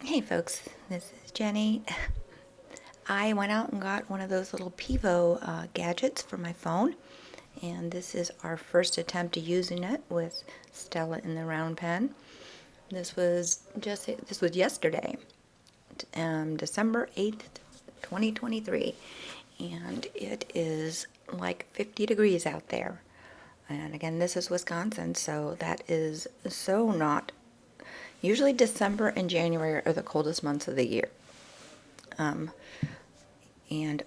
Hey folks, this is Jenny. I went out and got one of those little Pivo gadgets for my phone, and this is our first attempt at using it with Stella in the round pen. This was yesterday, December 8th, 2023, and it is like 50 degrees out there. And again, this is Wisconsin, so that is so not. Usually December and January are the coldest months of the year. And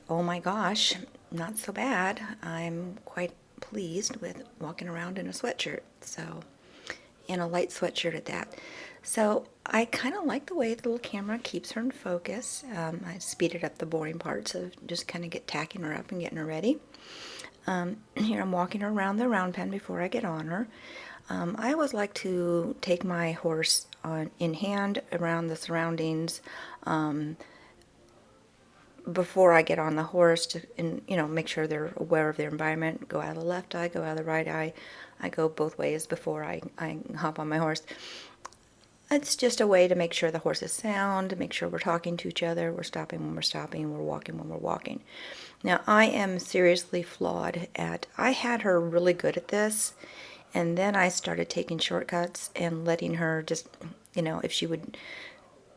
oh my gosh, not so bad. I'm quite pleased with walking around in a sweatshirt. So, in a light sweatshirt at that. So, I kind of like the way the little camera keeps her in focus. I speeded up the boring parts of just kind of tacking her up and getting her ready. Here I'm walking her around the round pen before I get on her. I always like to take my horse in hand around the surroundings before I get on the horse make sure they're aware of their environment. Go out of the left eye, go out of the right eye. I go both ways before I hop on my horse. It's just a way to make sure the horse is sound, to make sure we're talking to each other, we're stopping when we're stopping, we're walking when we're walking. Now, I am seriously flawed I had her really good at this, and then I started taking shortcuts and letting her just, if she would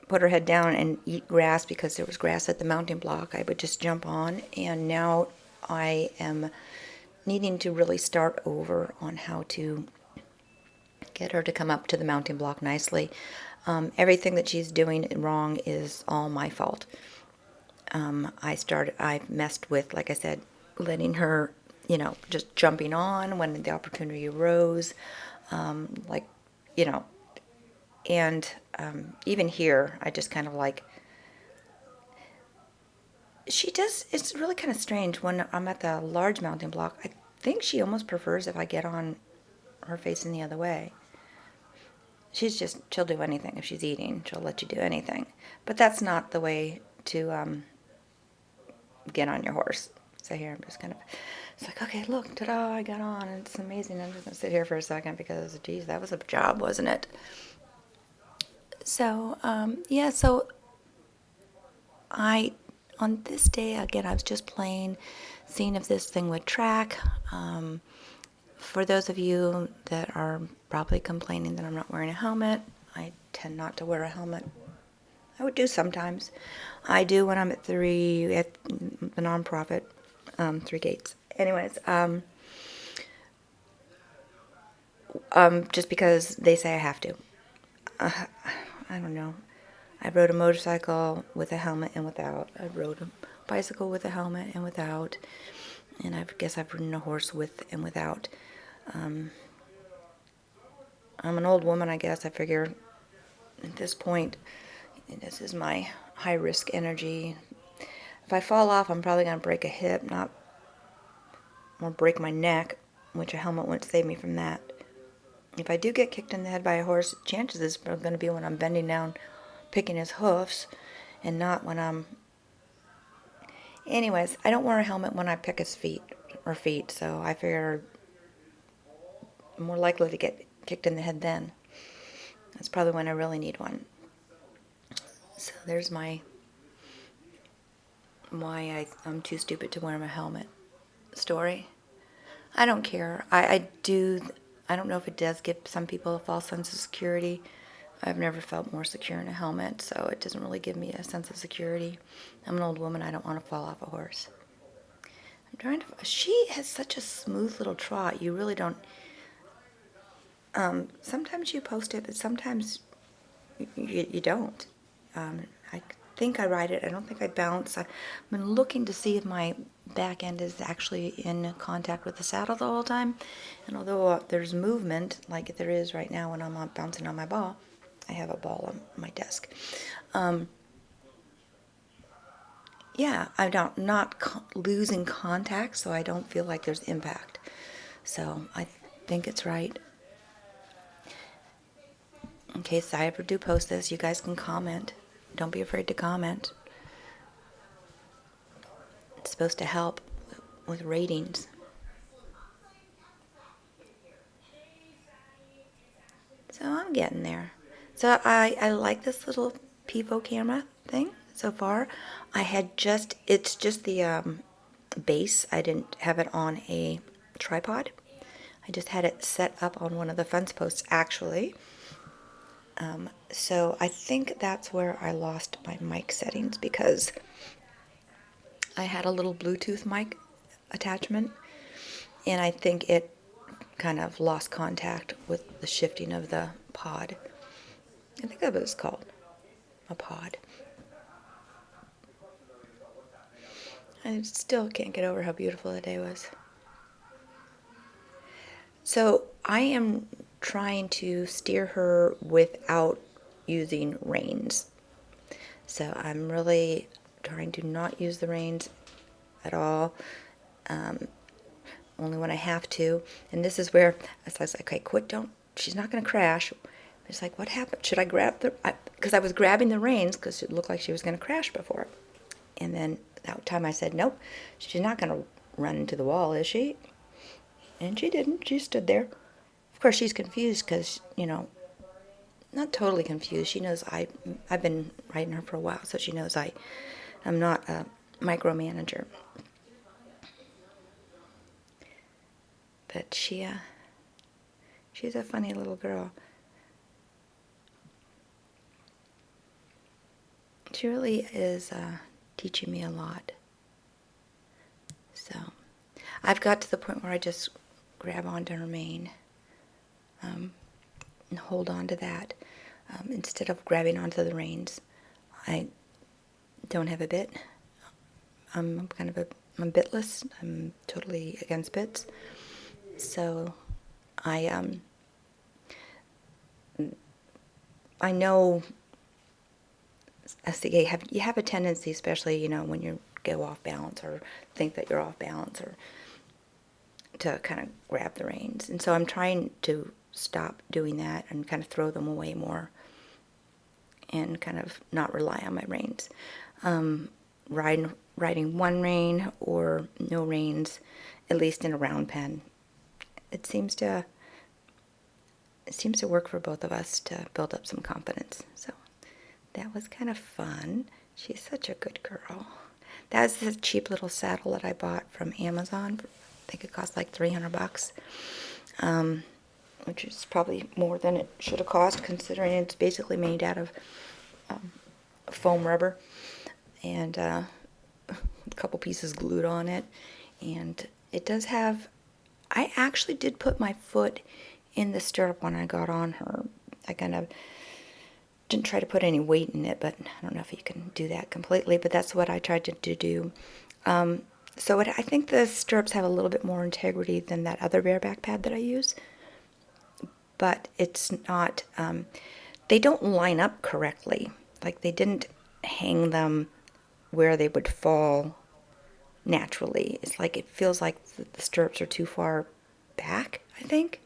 put her head down and eat grass because there was grass at the mounting block, I would just jump on. And now I am needing to really start over on how to get her to come up to the mounting block nicely. Everything that she's doing wrong is all my fault. I messed with, like I said, letting her, just jumping on when the opportunity arose, like, you know, and even here, I just kind of like, she does, it's really kind of strange when I'm at the large mounting block. I think she almost prefers if I get on her facing the other way. She'll do anything if she's eating. She'll let you do anything. But that's not the way to get on your horse. So here, I'm just kind of, it's like, okay, look, ta-da, I got on. It's amazing. I'm just going to sit here for a second because, geez, that was a job, wasn't it? So, yeah, so on this day, again, I was just playing, seeing if this thing would track. For those of you that are probably complaining that I'm not wearing a helmet, I tend not to wear a helmet. I would do sometimes. I do when I'm at the nonprofit, Three Gates. Anyways, just because they say I have to. I don't know. I rode a motorcycle with a helmet and without. I rode a bicycle with a helmet and without. And I guess I've ridden a horse with and without. I'm an old woman, I guess. I figure at this point, this is my high risk energy. If I fall off, I'm probably going to break a hip, or break my neck, which a helmet wouldn't save me from that. If I do get kicked in the head by a horse, chances is going to be when I'm bending down, picking his hoofs, and not when I'm... Anyways, I don't wear a helmet when I pick his feet, so I figure I'm more likely to get kicked in the head then. That's probably when I really need one. So there's my why I'm too stupid to wear my helmet story. I don't care. I don't know if it does give some people a false sense of security. I've never felt more secure in a helmet, so it doesn't really give me a sense of security. I'm an old woman. I don't want to fall off a horse. She has such a smooth little trot. You really don't... sometimes you post it, but sometimes you don't. I think I ride it. I don't think I bounce. I've been looking to see if my back end is actually in contact with the saddle the whole time. And although there's movement, like there is right now when I'm bouncing on my ball, I have a ball on my desk. Yeah, I'm not losing contact, so I don't feel like there's impact. So I think it's right. In case I ever do post this, you guys can comment. Don't be afraid to comment. It's supposed to help with ratings. So I'm getting there. So I like this little Pivo camera thing so far. It's just the base. I didn't have it on a tripod. I just had it set up on one of the fence posts, actually. So I think that's where I lost my mic settings, because I had a little Bluetooth mic attachment, and I think it kind of lost contact with the shifting of the pod. I think that's what it's called, a pod. I still can't get over how beautiful the day was. So I am trying to steer her without using reins. So I'm really trying to not use the reins at all, only when I have to. And this is where I was like, okay, quit, don't, she's not going to crash. It's like, what happened? Should I grab because I was grabbing the reins because it looked like she was going to crash before. And then that time I said, nope, she's not going to run into the wall, is she? And she didn't. She stood there. Of course, she's confused because, not totally confused. She knows I've been riding her for a while, so she knows I'm not a micromanager. But she's a funny little girl. She really is teaching me a lot. So I've got to the point where I just grab onto her mane and hold on to that instead of grabbing onto the reins. I don't have a bit. I'm bitless. I'm totally against bits. So I know. I see you have a tendency, especially when you go off balance or think that you're off balance, or to kind of grab the reins. And so I'm trying to stop doing that and kind of throw them away more and kind of not rely on my reins. Riding one rein or no reins, at least in a round pen. It seems to work for both of us to build up some confidence. So that was kind of fun. She's such a good girl. That's the cheap little saddle that I bought from Amazon. I think it cost like $300, which is probably more than it should have cost, considering it's basically made out of foam rubber and a couple pieces glued on it. And it does have, I actually did put my foot in the stirrup when I got on her. I kind of didn't try to put any weight in it, but I don't know if you can do that completely, but that's what I tried to do. I think the stirrups have a little bit more integrity than that other bareback pad that I use, but it's not, they don't line up correctly. Like, they didn't hang them where they would fall naturally. It's like, it feels like the stirrups are too far back, I think.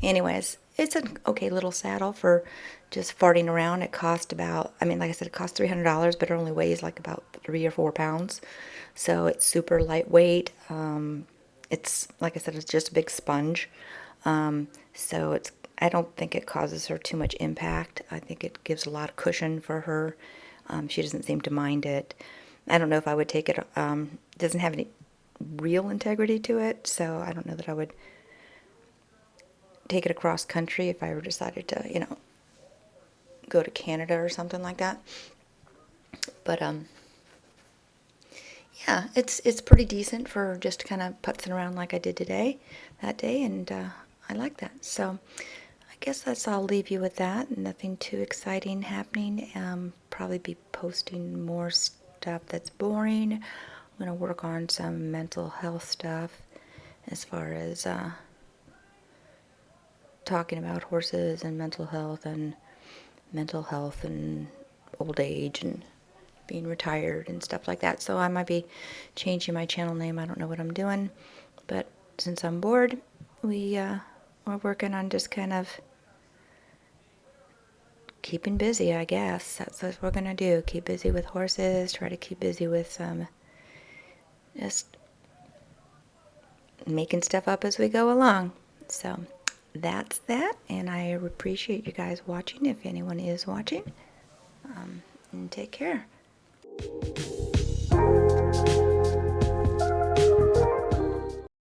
Anyways, it's an okay little saddle for just farting around. It cost about, like I said, it cost $300, but it only weighs like about 3 or 4 pounds. So it's super lightweight. It's, like I said, it's just a big sponge. So I don't think it causes her too much impact. I think it gives a lot of cushion for her. She doesn't seem to mind it. I don't know if I would take it. It doesn't have any real integrity to it, so I don't know that I would take it across country if I ever decided to, go to Canada or something like that. But yeah, it's pretty decent for just kind of putzing around like I did that day, and I like that. So I guess I'll leave you with that. Nothing too exciting happening. Probably be posting more stuff that's boring. I'm gonna work on some mental health stuff as far as talking about horses and mental health and old age and being retired and stuff like that. So I might be changing my channel name. I don't know what I'm doing, but since I'm bored, we're working on just kind of keeping busy, I guess. That's what we're gonna do. Keep busy with horses. Try to keep busy with some just making stuff up as we go along. So that's that, and I appreciate you guys watching, if anyone is watching. And take care.